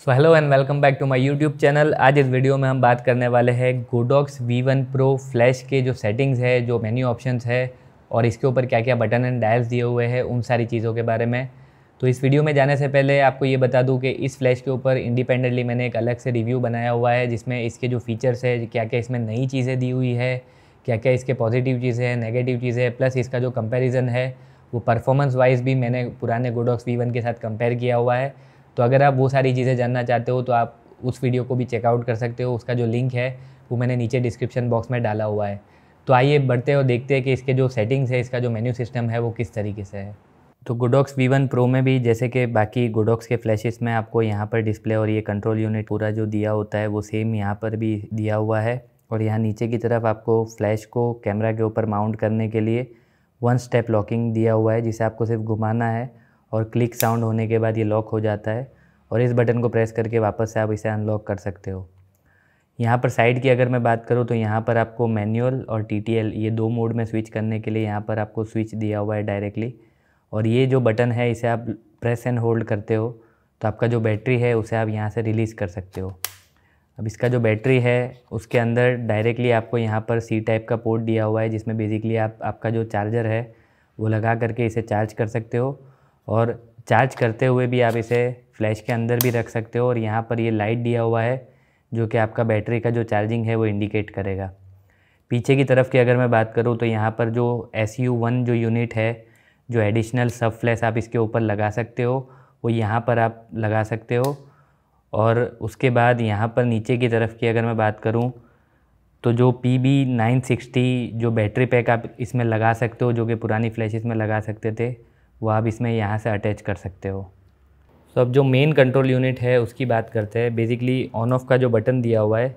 So hello and welcome back to my YouTube channel. आज इस video में हम बात करने वाले हैं गोडॉक्स V1 Pro फ्लैश के जो सेटिंग्स है, जो मेन्यू ऑप्शंस है और इसके ऊपर क्या क्या बटन एंड डायल्स दिए हुए हैं, उन सारी चीज़ों के बारे में। तो इस वीडियो में जाने से पहले आपको ये बता दूं कि इस फ्लैश के ऊपर इंडिपेंडेंटली मैंने एक अलग से रिव्यू बनाया हुआ है, जिसमें इसके जो फीचर्स है, क्या क्या इसमें नई चीज़ें दी हुई है, क्या क्या इसके पॉजिटिव चीज़ें हैं, नेगेटिव चीज़ें हैं, प्लस इसका जो कंपैरिजन है वो परफॉर्मेंस वाइज भी मैंने पुराने गोडॉक्स V1 के साथ कंपेयर किया हुआ है। तो अगर आप वो सारी चीज़ें जानना चाहते हो तो आप उस वीडियो को भी चेकआउट कर सकते हो। उसका जो लिंक है वो मैंने नीचे डिस्क्रिप्शन बॉक्स में डाला हुआ है। तो आइए बढ़ते और देखते हैं कि इसके जो सेटिंग्स है, इसका जो मेन्यू सिस्टम है वो किस तरीके से है। तो गोडॉक्स V1 Pro में भी जैसे कि बाकी गोडॉक्स के फ्लैशेस में आपको यहाँ पर डिस्प्ले और ये कंट्रोल यूनिट पूरा जो दिया होता है वो सेम यहाँ पर भी दिया हुआ है। और यहाँ नीचे की तरफ आपको फ्लैश को कैमरा के ऊपर माउंट करने के लिए 1 स्टेप लॉकिंग दिया हुआ है, जिसे आपको सिर्फ घुमाना है और क्लिक साउंड होने के बाद ये लॉक हो जाता है और इस बटन को प्रेस करके वापस से आप इसे अनलॉक कर सकते हो। यहाँ पर साइड की अगर मैं बात करूँ तो यहाँ पर आपको मैनुअल और TTL ये 2 मोड में स्विच करने के लिए यहाँ पर आपको स्विच दिया हुआ है डायरेक्टली। और ये जो बटन है इसे आप प्रेस एंड होल्ड करते हो तो आपका जो बैटरी है उसे आप यहाँ से रिलीज़ कर सकते हो। अब इसका जो बैटरी है उसके अंदर डायरेक्टली आपको यहाँ पर C टाइप का पोर्ट दिया हुआ है, जिसमें बेसिकली आपका जो चार्जर है वो लगा करके इसे चार्ज कर सकते हो और चार्ज करते हुए भी आप इसे फ्लैश के अंदर भी रख सकते हो। और यहाँ पर ये लाइट दिया हुआ है जो कि आपका बैटरी का जो चार्जिंग है वो इंडिकेट करेगा। पीछे की तरफ की अगर मैं बात करूँ तो यहाँ पर जो SU1 जो यूनिट है, जो एडिशनल सब फ्लैश आप इसके ऊपर लगा सकते हो, वो यहाँ पर आप लगा सकते हो। और उसके बाद यहाँ पर नीचे की तरफ की अगर मैं बात करूँ तो जो PB960 जो बैटरी पैक आप इसमें लगा सकते हो, जो कि पुरानी फ्लैशेस में लगा सकते थे, वो आप इसमें यहाँ से अटैच कर सकते हो। तो अब जो मेन कंट्रोल यूनिट है उसकी बात करते हैं। बेसिकली ऑन ऑफ का जो बटन दिया हुआ है,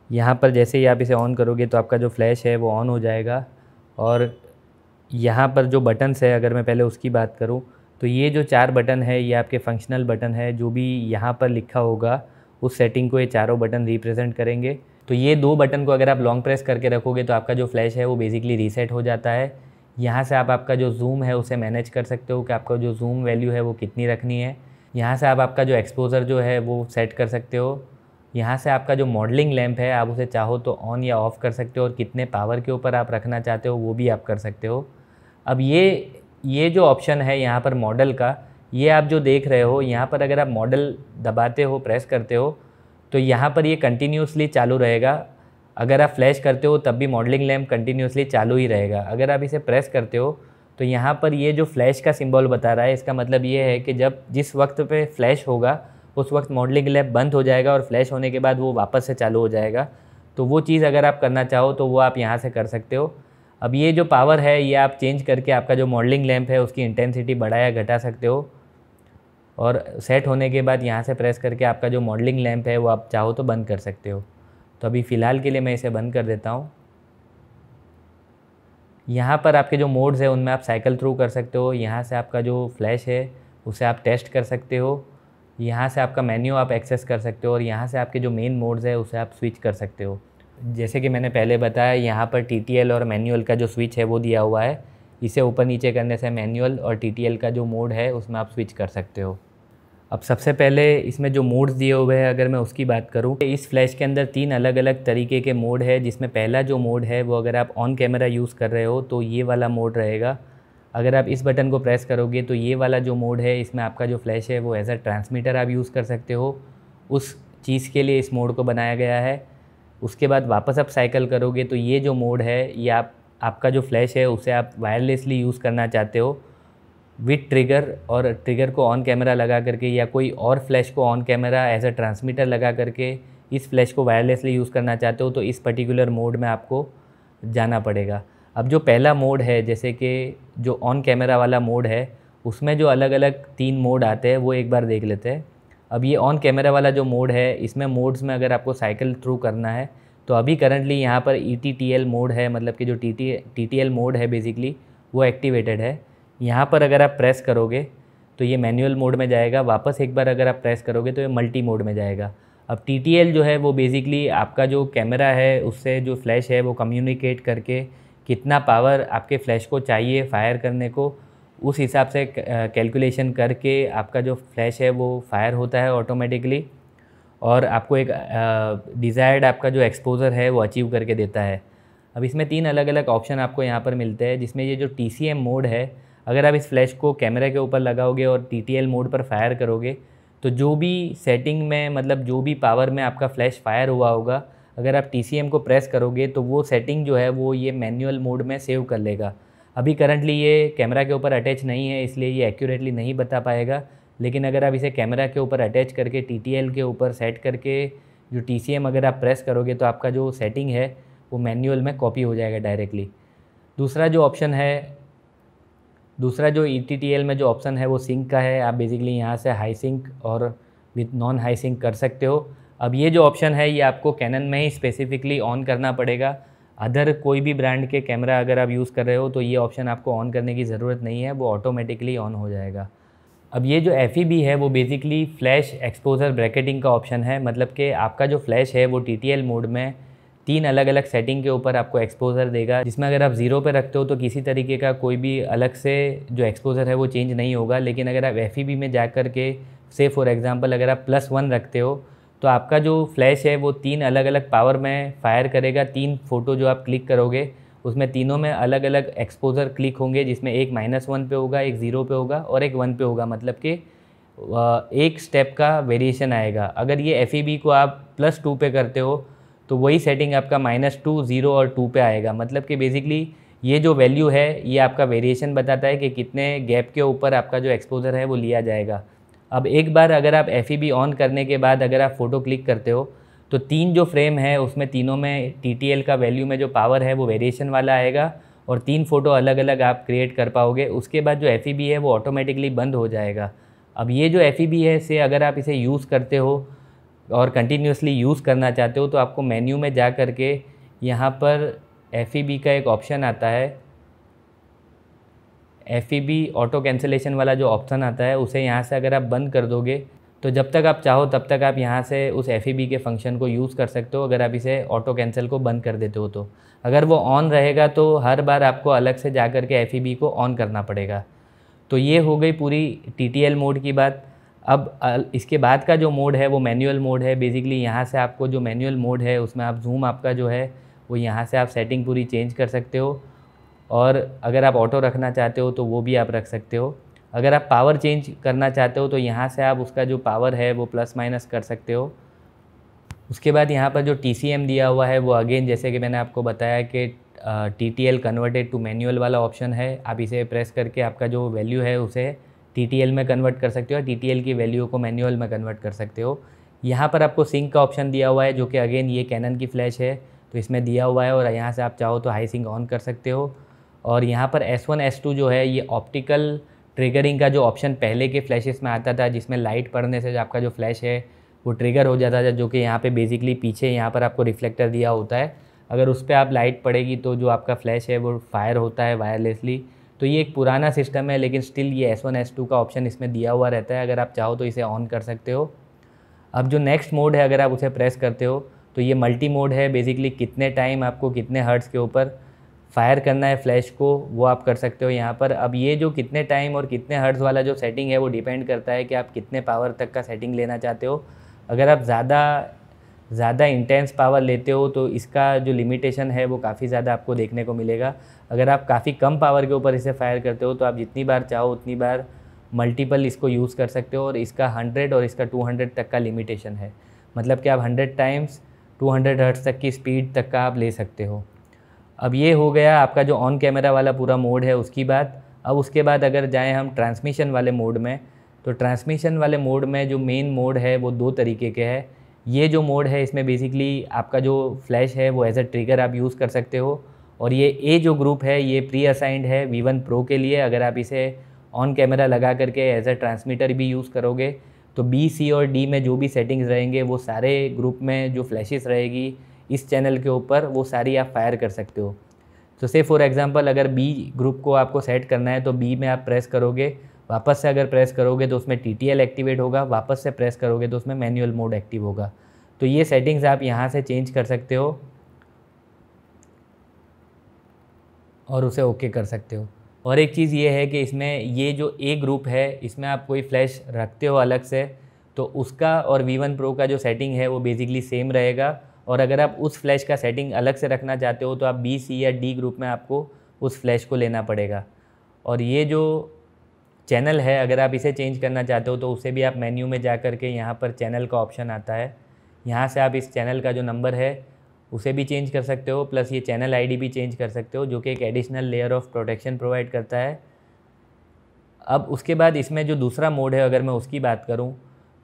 यहाँ पर जैसे ही आप इसे ऑन करोगे तो आपका जो फ्लैश है वो ऑन हो जाएगा। और यहाँ पर जो बटन्स है, अगर मैं पहले उसकी बात करूँ तो ये जो 4 बटन है ये आपके फंक्शनल बटन है। जो भी यहाँ पर लिखा होगा उस सेटिंग को ये चारों बटन रिप्रेजेंट करेंगे। तो ये 2 बटन को अगर आप लॉन्ग प्रेस करके रखोगे तो आपका जो फ्लैश है वो बेसिकली रीसेट हो जाता है। यहाँ से आप आपका जो जूम है उसे मैनेज कर सकते हो कि आपका जो जूम वैल्यू है वो कितनी रखनी है। यहाँ से आप आपका जो एक्सपोजर जो है वो सेट कर सकते हो। यहाँ से आपका जो मॉडलिंग लैंप है आप उसे चाहो तो ऑन या ऑफ़ कर सकते हो और कितने पावर के ऊपर आप रखना चाहते हो वो भी आप कर सकते हो। अब ये जो ऑप्शन है यहाँ पर मॉडल का, ये आप जो देख रहे हो यहाँ पर अगर आप मॉडल दबाते हो, प्रेस करते हो तो यहाँ पर ये कंटिन्यूसली चालू रहेगा। अगर आप फ्लैश करते हो तब भी मॉडलिंग लैंप कंटिन्यूसली चालू ही रहेगा। अगर आप इसे प्रेस करते हो तो यहाँ पर ये जो फ्लैश का सिंबल बता रहा है, इसका मतलब ये है कि जिस वक्त पे फ्लैश होगा उस वक्त मॉडलिंग लैंप बंद हो जाएगा और फ्लैश होने के बाद वो वापस से चालू हो जाएगा। तो वो चीज़ अगर आप करना चाहो तो वो आप यहाँ से कर सकते हो। अब ये जो पावर है ये आप चेंज करके आपका जो मॉडलिंग लैंप है उसकी इंटेंसिटी बढ़ा या घटा सकते हो। और सेट होने के बाद यहाँ से प्रेस करके आपका जो मॉडलिंग लैंप है वो आप चाहो तो बंद कर सकते हो। तो अभी फ़िलहाल के लिए मैं इसे बंद कर देता हूँ। यहाँ पर आपके जो मोड्स है उनमें आप साइकिल थ्रू कर सकते हो। यहाँ से आपका जो फ्लैश है उसे आप टेस्ट कर सकते हो। यहाँ से आपका मेन्यू आप एक्सेस कर सकते हो और यहाँ से आपके जो मेन मोड्स है उसे आप स्विच कर सकते हो। जैसे कि मैंने पहले बताया, यहाँ पर TTL और मैनुअल का जो स्विच है वो दिया हुआ है। इसे ऊपर नीचे करने से मैनुअल और TTL का जो मोड है उसमें आप स्विच कर सकते हो। अब सबसे पहले इसमें जो मोड्स दिए हुए हैं अगर मैं उसकी बात करूं, इस फ्लैश के अंदर 3 अलग अलग तरीके के मोड है, जिसमें पहला जो मोड है वो अगर आप ऑन कैमरा यूज़ कर रहे हो तो ये वाला मोड रहेगा। अगर आप इस बटन को प्रेस करोगे तो ये वाला जो मोड है इसमें आपका जो फ्लैश है वो एज अ ट्रांसमीटर आप यूज़ कर सकते हो। उस चीज़ के लिए इस मोड को बनाया गया है। उसके बाद वापस आप साइकिल करोगे तो ये जो मोड है ये आपका जो फ्लैश है उसे आप वायरलेसली यूज़ करना चाहते हो विथ ट्रिगर, और ट्रिगर को ऑन कैमरा लगा करके या कोई और फ्लैश को on camera as a transmitter लगा करके इस फ्लैश को वायरलेसली यूज़ करना चाहते हो तो इस पर्टिकुलर मोड में आपको जाना पड़ेगा। अब जो पहला मोड है, जैसे कि जो ऑन कैमरा वाला मोड है, उसमें जो अलग अलग 3 मोड आते हैं वो एक बार देख लेते हैं। अब ये ऑन कैमरा वाला जो मोड है, इसमें मोड्स में अगर आपको साइकिल थ्रू करना है तो अभी करंटली यहाँ पर ETTL मोड है, मतलब कि जो TTL मोड है बेसिकली वो एक्टिवेटेड है। यहाँ पर अगर आप प्रेस करोगे तो ये मैनुअल मोड में जाएगा। वापस एक बार अगर आप प्रेस करोगे तो ये मल्टी मोड में जाएगा। अब TTL जो है वो बेसिकली आपका जो कैमरा है उससे जो फ्लैश है वो कम्युनिकेट करके कितना पावर आपके फ्लैश को चाहिए फायर करने को, उस हिसाब से कैलकुलेशन करके आपका जो फ्लैश है वो फायर होता है ऑटोमेटिकली। और आपको एक डिज़ायर्ड आपका जो एक्सपोज़र है वो अचीव करके देता है। अब इसमें 3 अलग अलग ऑप्शन आपको यहाँ पर मिलते हैं, जिसमें ये जो TCM मोड है, अगर आप इस फ्लैश को कैमरा के ऊपर लगाओगे और TTL मोड पर फायर करोगे तो जो भी सेटिंग में मतलब जो भी पावर में आपका फ्लैश फायर हुआ होगा, अगर आप TCM को प्रेस करोगे तो वो सेटिंग जो है वो ये मैनुअल मोड में सेव कर लेगा। अभी करंटली ये कैमरा के ऊपर अटैच नहीं है, इसलिए ये एक्यूरेटली नहीं बता पाएगा, लेकिन अगर आप इसे कैमरा के ऊपर अटैच करके TTL के ऊपर सेट करके जो TCM अगर आप प्रेस करोगे तो आपका जो सेटिंग है वो मैनुअल में कॉपी हो जाएगा डायरेक्टली। दूसरा जो ETTL में जो ऑप्शन है वो सिंक का है। आप बेसिकली यहाँ से हाई सिंक और विथ नॉन हाई सिंक कर सकते हो। अब ये जो ऑप्शन है ये आपको कैनन में ही स्पेसिफिकली ऑन करना पड़ेगा। अदर कोई भी ब्रांड के कैमरा अगर आप यूज़ कर रहे हो तो ये ऑप्शन आपको ऑन करने की ज़रूरत नहीं है, वो ऑटोमेटिकली ऑन हो जाएगा। अब ये जो FEB है वो बेसिकली फ्लैश एक्सपोजर ब्रैकेटिंग का ऑप्शन है, मतलब कि आपका जो फ्लैश है वो TTL मोड में 3 अलग अलग सेटिंग के ऊपर आपको एक्सपोजर देगा, जिसमें अगर आप 0 पे रखते हो तो किसी तरीके का कोई भी अलग से जो एक्सपोजर है वो चेंज नहीं होगा। लेकिन अगर आप FEB में जा कर के से फॉर एग्जांपल अगर आप +1 रखते हो तो आपका जो फ्लैश है वो 3 अलग अलग पावर में फायर करेगा। 3 फ़ोटो जो आप क्लिक करोगे उसमें तीनों में अलग अलग एक्सपोजर क्लिक होंगे, जिसमें एक -1 पे होगा, एक 0 पे होगा और एक 1 पे होगा, मतलब कि एक स्टेप का वेरिएशन आएगा। अगर ये FEB को आप +2 पे करते हो तो वही सेटिंग आपका -2, 0 और 2 पे आएगा। मतलब कि बेसिकली ये जो वैल्यू है ये आपका वेरिएशन बताता है कि कितने गैप के ऊपर आपका जो एक्सपोजर है वो लिया जाएगा। अब एक बार अगर आप FEB ऑन करने के बाद अगर आप फ़ोटो क्लिक करते हो तो 3 जो फ्रेम है उसमें तीनों में TTL का वैल्यू में जो पावर है वो वेरिएशन वाला आएगा और 3 फ़ोटो अलग अलग आप क्रिएट कर पाओगे। उसके बाद जो FEB है वो ऑटोमेटिकली बंद हो जाएगा। अब ये जो FEB है से अगर आप इसे यूज़ करते हो और कंटिन्यूसली यूज़ करना चाहते हो तो आपको मेन्यू में जा कर के यहाँ पर FEB का एक ऑप्शन आता है, FEB ऑटो कैंसिलेशन वाला जो ऑप्शन आता है उसे यहाँ से अगर आप बंद कर दोगे तो जब तक आप चाहो तब तक आप यहाँ से उस FEB के फंक्शन को यूज़ कर सकते हो, अगर आप इसे ऑटो कैंसिल को बंद कर देते हो तो। अगर वो ऑन रहेगा तो हर बार आपको अलग से जा कर के FEB को ऑन करना पड़ेगा। तो ये हो गई पूरी TTL मोड की बात। अब इसके बाद का जो मोड है वो मैनुअल मोड है। बेसिकली यहाँ से आपको जो मैनुअल मोड है उसमें आप जूम आपका जो है वो यहाँ से आप सेटिंग पूरी चेंज कर सकते हो, और अगर आप ऑटो रखना चाहते हो तो वो भी आप रख सकते हो। अगर आप पावर चेंज करना चाहते हो तो यहाँ से आप उसका जो पावर है वो +- कर सकते हो। उसके बाद यहाँ पर जो TCM दिया हुआ है वो अगेन जैसे कि मैंने आपको बताया कि TTL कन्वर्टेड टू मैनुअल वाला ऑप्शन है। आप इसे प्रेस करके आपका जो वैल्यू है उसे TTL में कन्वर्ट कर सकते हो, TTL की वैल्यू को मैनुअल में कन्वर्ट कर सकते हो। यहाँ पर आपको सिंक का ऑप्शन दिया हुआ है जो कि अगेन ये कैनन की फ्लैश है तो इसमें दिया हुआ है, और यहाँ से आप चाहो तो हाई सिंक ऑन कर सकते हो। और यहाँ पर S1 S2 जो है ये ऑप्टिकल ट्रिगरिंग का जो ऑप्शन पहले के फ्लैशेस में आता था, जिसमें लाइट पड़ने से आपका जो फ्लैश है वो ट्रिगर हो जाता था, जो कि यहाँ पे बेसिकली पीछे यहाँ पर आपको रिफ्लेक्टर दिया होता है। अगर उस पर आप लाइट पड़ेगी तो जो आपका फ्लैश है वो फायर होता है वायरलेसली। तो ये एक पुराना सिस्टम है, लेकिन स्टिल ये S1 S2 का ऑप्शन इसमें दिया हुआ रहता है, अगर आप चाहो तो इसे ऑन कर सकते हो। अब जो नेक्स्ट मोड है अगर आप उसे प्रेस करते हो तो ये मल्टी मोड है। बेसिकली कितने टाइम आपको कितने हर्ट्ज़ के ऊपर फायर करना है फ्लैश को वो आप कर सकते हो यहाँ पर। अब ये जो कितने टाइम और कितने हर्ट्ज़ वाला जो सेटिंग है वो डिपेंड करता है कि आप कितने पावर तक का सेटिंग लेना चाहते हो। अगर आप ज़्यादा इंटेंस पावर लेते हो तो इसका जो लिमिटेशन है वो काफ़ी ज़्यादा आपको देखने को मिलेगा। अगर आप काफ़ी कम पावर के ऊपर इसे फायर करते हो तो आप जितनी बार चाहो उतनी बार मल्टीपल इसको यूज़ कर सकते हो, और इसका 100 और इसका 200 तक का लिमिटेशन है, मतलब कि आप 100 टाइम्स 200 हर्ट्ज़ तक की स्पीड तक का आप ले सकते हो। अब ये हो गया आपका जो ऑन कैमरा वाला पूरा मोड है उसकी बात। अब उसके बाद अगर जाएँ हम ट्रांसमिशन वाले मोड में, तो ट्रांसमिशन वाले मोड में जो मेन मोड है वो 2 तरीके के हैं। ये जो मोड है इसमें बेसिकली आपका जो फ्लैश है वो एज अ ट्रिगर आप यूज़ कर सकते हो, और ये जो ग्रुप है ये प्री असाइंड है V1 Pro के लिए। अगर आप इसे ऑन कैमरा लगा करके एज अ ट्रांसमीटर भी यूज़ करोगे तो B, C और D में जो भी सेटिंग्स रहेंगे वो सारे ग्रुप में जो फ्लैशेस रहेगी इस चैनल के ऊपर वो सारी आप फायर कर सकते हो। तो से फॉर एग्जांपल अगर B ग्रुप को आपको सेट करना है तो B में आप प्रेस करोगे, वापस से अगर प्रेस करोगे तो उसमें TTL एक्टिवेट होगा, वापस से प्रेस करोगे तो उसमें मैनुअल मोड एक्टिव होगा। तो ये सेटिंग्स आप यहाँ से चेंज कर सकते हो और उसे ओके कर सकते हो। और एक चीज़ ये है कि इसमें ये जो A ग्रुप है इसमें आप कोई फ्लैश रखते हो अलग से तो उसका और V1 Pro का जो सेटिंग है वो बेसिकली सेम रहेगा। और अगर आप उस फ्लैश का सेटिंग अलग से रखना चाहते हो तो आप B, C या D ग्रुप में आपको उस फ्लैश को लेना पड़ेगा। और ये जो चैनल है अगर आप इसे चेंज करना चाहते हो तो उसे भी आप मेन्यू में जा कर के यहाँ पर चैनल का ऑप्शन आता है, यहाँ से आप इस चैनल का जो नंबर है उसे भी चेंज कर सकते हो, प्लस ये चैनल आईडी भी चेंज कर सकते हो, जो कि एक additional layer of protection provide करता है। अब उसके बाद इसमें जो दूसरा मोड है अगर मैं उसकी बात करूं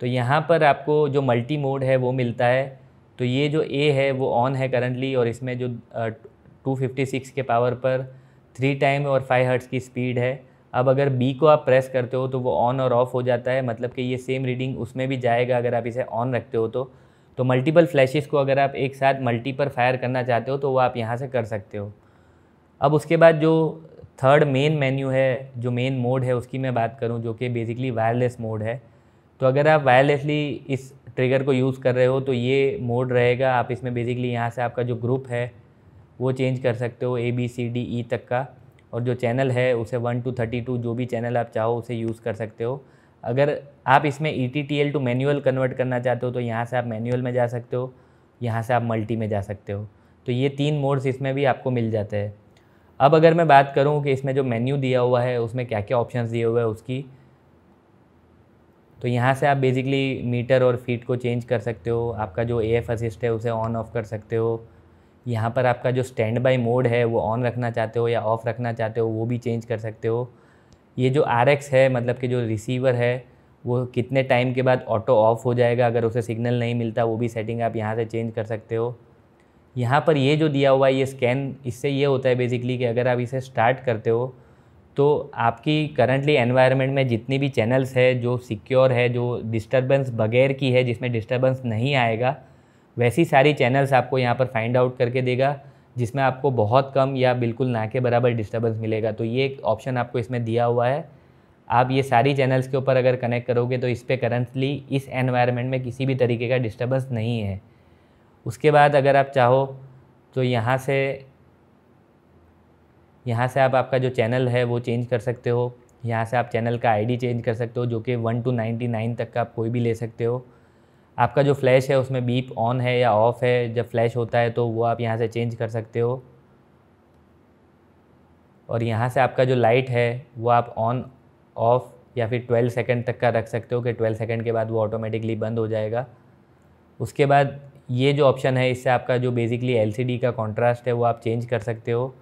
तो यहाँ पर आपको जो मल्टी मोड है वो मिलता है। तो ये जो A है वो ऑन है करंटली, और इसमें जो 256 के पावर पर 3 टाइम और 5 हर्ट्ज़ की स्पीड है। अब अगर B को आप प्रेस करते हो तो वो ऑन और ऑफ़ हो जाता है, मतलब कि ये सेम रीडिंग उसमें भी जाएगा अगर आप इसे ऑन रखते हो तो मल्टीपल फ्लैशेस को अगर आप एक साथ मल्टी पर फायर करना चाहते हो तो वो आप यहाँ से कर सकते हो। अब उसके बाद जो थर्ड मेन मेन्यू है, जो मेन मोड है उसकी मैं बात करूं, जो कि बेसिकली वायरलेस मोड है। तो अगर आप वायरलेसली इस ट्रिगर को यूज़ कर रहे हो तो ये मोड रहेगा। आप इसमें बेसिकली यहाँ से आपका जो ग्रुप है वो चेंज कर सकते हो A, B, C, D, E तक का, और जो चैनल है उसे 1 to 32 जो भी चैनल आप चाहो उसे यूज़ कर सकते हो। अगर आप इसमें ETTL टू मैनुअल कन्वर्ट करना चाहते हो तो यहाँ से आप मैनुअल में जा सकते हो, यहाँ से आप मल्टी में जा सकते हो। तो ये 3 मोड्स इसमें भी आपको मिल जाते हैं। अब अगर मैं बात करूं कि इसमें जो मेन्यू दिया हुआ है उसमें क्या क्या ऑप्शंस दिए हुए हैं उसकी, तो यहाँ से आप बेसिकली मीटर और फीट को चेंज कर सकते हो। आपका जो AF असिस्ट है उसे ऑन ऑफ कर सकते हो। यहाँ पर आपका जो स्टैंड बाय मोड है वो ऑन रखना चाहते हो या ऑफ़ रखना चाहते हो वो भी चेंज कर सकते हो। ये जो RX है, मतलब कि जो रिसीवर है, वो कितने टाइम के बाद ऑटो ऑफ हो जाएगा अगर उसे सिग्नल नहीं मिलता, वो भी सेटिंग आप यहाँ से चेंज कर सकते हो। यहाँ पर ये जो दिया हुआ है ये स्कैन, इससे ये होता है बेसिकली कि अगर आप इसे स्टार्ट करते हो तो आपकी करंटली एनवायरनमेंट में जितनी भी चैनल्स है जो सिक्योर है, जो डिस्टर्बेंस बगैर की है, जिसमें डिस्टर्बेंस नहीं आएगा, वैसी सारी चैनल्स आपको यहाँ पर फाइंड आउट करके देगा, जिसमें आपको बहुत कम या बिल्कुल ना के बराबर डिस्टर्बेंस मिलेगा। तो ये एक ऑप्शन आपको इसमें दिया हुआ है। आप ये सारी चैनल्स के ऊपर अगर कनेक्ट करोगे तो इस पर करंटली इस एनवायरनमेंट में किसी भी तरीके का डिस्टर्बेंस नहीं है। उसके बाद अगर आप चाहो तो यहाँ से आप आपका जो चैनल है वो चेंज कर सकते हो। यहाँ से आप चैनल का आईडी चेंज कर सकते हो, जो कि 1 to 99 तक का आप कोई भी ले सकते हो। आपका जो फ्लैश है उसमें बीप ऑन है या ऑफ़ है, जब फ्लैश होता है तो वो आप यहाँ से चेंज कर सकते हो। और यहाँ से आपका जो लाइट है वो आप ऑन ऑफ या फिर 12 सेकंड तक का रख सकते हो कि 12 सेकंड के बाद वो ऑटोमेटिकली बंद हो जाएगा। उसके बाद ये जो ऑप्शन है इससे आपका जो बेसिकली LCD का कॉन्ट्रास्ट है वो आप चेंज कर सकते हो।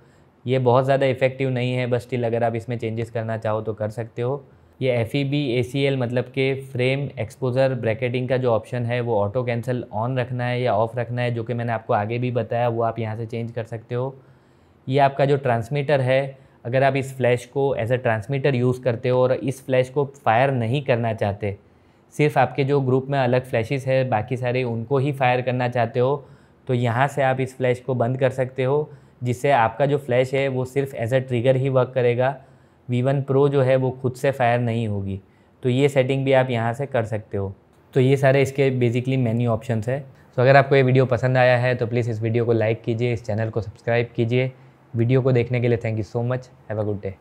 ये बहुत ज़्यादा इफ़ेक्टिव नहीं है, बस स्टिल अगर आप इसमें चेंजेस करना चाहो तो कर सकते हो। ये FEB ACL मतलब कि फ्रेम एक्सपोजर ब्रैकेटिंग का जो ऑप्शन है वो ऑटो कैंसिल ऑन रखना है या ऑफ़ रखना है, जो कि मैंने आपको आगे भी बताया, वो आप यहाँ से चेंज कर सकते हो। ये आपका जो ट्रांसमीटर है, अगर आप इस फ्लैश को एज अ ट्रांसमीटर यूज़ करते हो और इस फ्लैश को फायर नहीं करना चाहते, सिर्फ आपके जो ग्रुप में अलग फ्लैशेस है बाकी सारे उनको ही फायर करना चाहते हो, तो यहाँ से आप इस फ्लैश को बंद कर सकते हो, जिससे आपका जो फ्लैश है वो सिर्फ एज अ ट्रिगर ही वर्क करेगा। V1 Pro जो है वो खुद से फायर नहीं होगी। तो ये सेटिंग भी आप यहाँ से कर सकते हो। तो ये सारे इसके बेसिकली मेन्यू ऑप्शंस है। तो अगर आपको ये वीडियो पसंद आया है तो प्लीज़ इस वीडियो को लाइक कीजिए, इस चैनल को सब्सक्राइब कीजिए। वीडियो को देखने के लिए thank you so much. Have a good day.